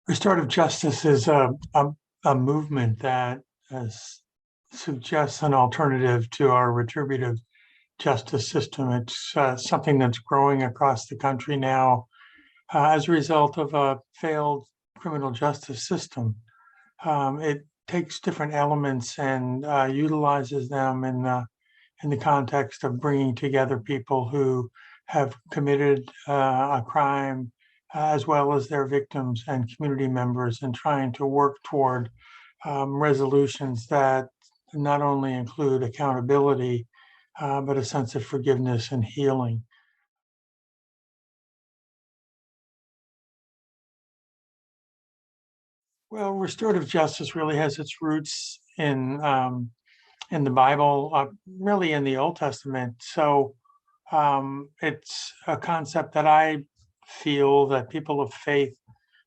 Restorative justice is a movement that suggests an alternative to our retributive justice system. It's something that's growing across the country now as a result of a failed criminal justice system. It takes different elements and utilizes them in the context of bringing together people who have committed a crime, as well as their victims and community members, and trying to work toward resolutions that not only include accountability, but a sense of forgiveness and healing. Well, restorative justice really has its roots in the Bible, really in the Old Testament. So it's a concept that I feel that people of faith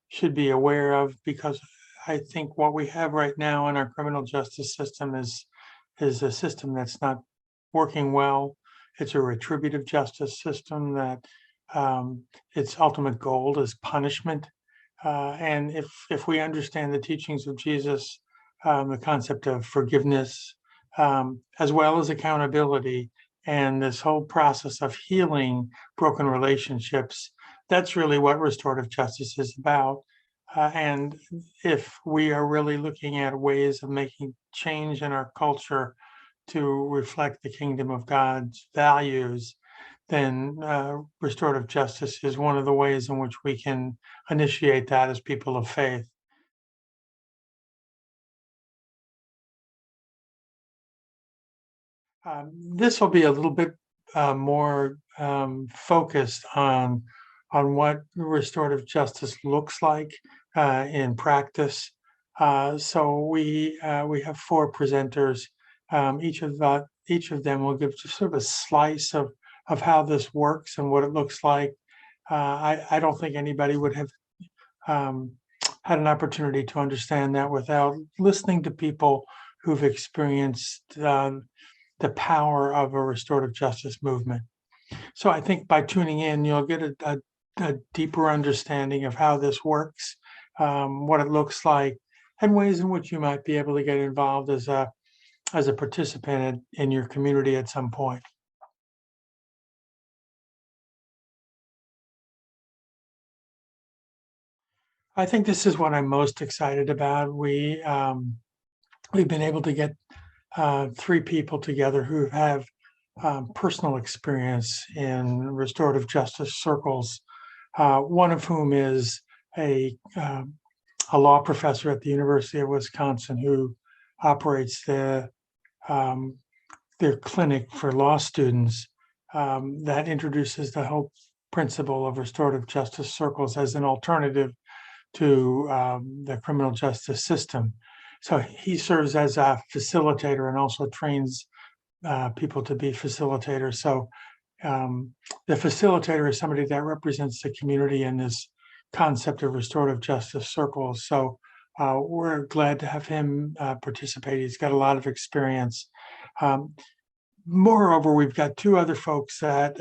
should be aware of, because I think what we have right now in our criminal justice system is a system that's not working well. It's a retributive justice system that its ultimate goal is punishment. And if we understand the teachings of Jesus, the concept of forgiveness, as well as accountability, and this whole process of healing broken relationships, that's really what restorative justice is about. And if we are really looking at ways of making change in our culture to reflect the kingdom of God's values, then restorative justice is one of the ways in which we can initiate that as people of faith. This will be a little bit more focused on what restorative justice looks like in practice. So we have four presenters. Each of them will give just sort of a slice of how this works and what it looks like. I don't think anybody would have um, had an opportunity to understand that without listening to people who've experienced the power of a restorative justice movement. So I think by tuning in, you'll get a deeper understanding of how this works, what it looks like, and ways in which you might be able to get involved as a participant in your community at some point. I think this is what I'm most excited about. We've been able to get three people together who have personal experience in restorative justice circles. One of whom is a um, a law professor at the University of Wisconsin who operates um, their clinic for law students, that introduces the whole principle of restorative justice circles as an alternative to the criminal justice system. So he serves as a facilitator and also trains people to be facilitators. So the facilitator is somebody that represents the community in this concept of restorative justice circles. So we're glad to have him participate. He's got a lot of experience. Um, Moreover, we've got two other folks that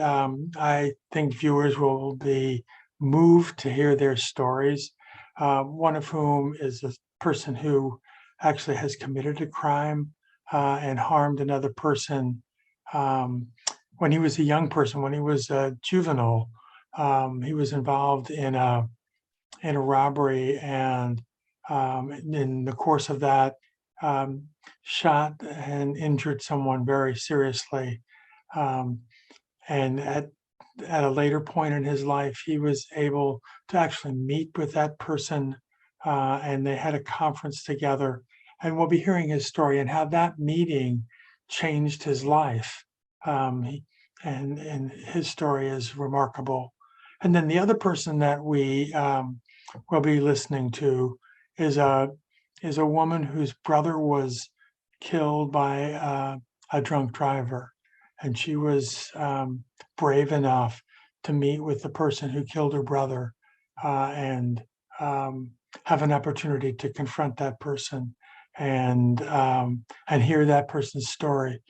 I think viewers will be moved to hear their stories. One of whom is a person who actually has committed a crime and harmed another person um, when he was a young person, when he was a juvenile. He was involved in a robbery, and in the course of that, um, shot and injured someone very seriously. Um, and at a later point in his life, he was able to actually meet with that person, and they had a conference together. And we'll be hearing his story and how that meeting changed his life. And his story is remarkable. And then the other person that we will be listening to is a woman whose brother was killed by a drunk driver, and she was brave enough to meet with the person who killed her brother, and have an opportunity to confront that person and hear that person's story.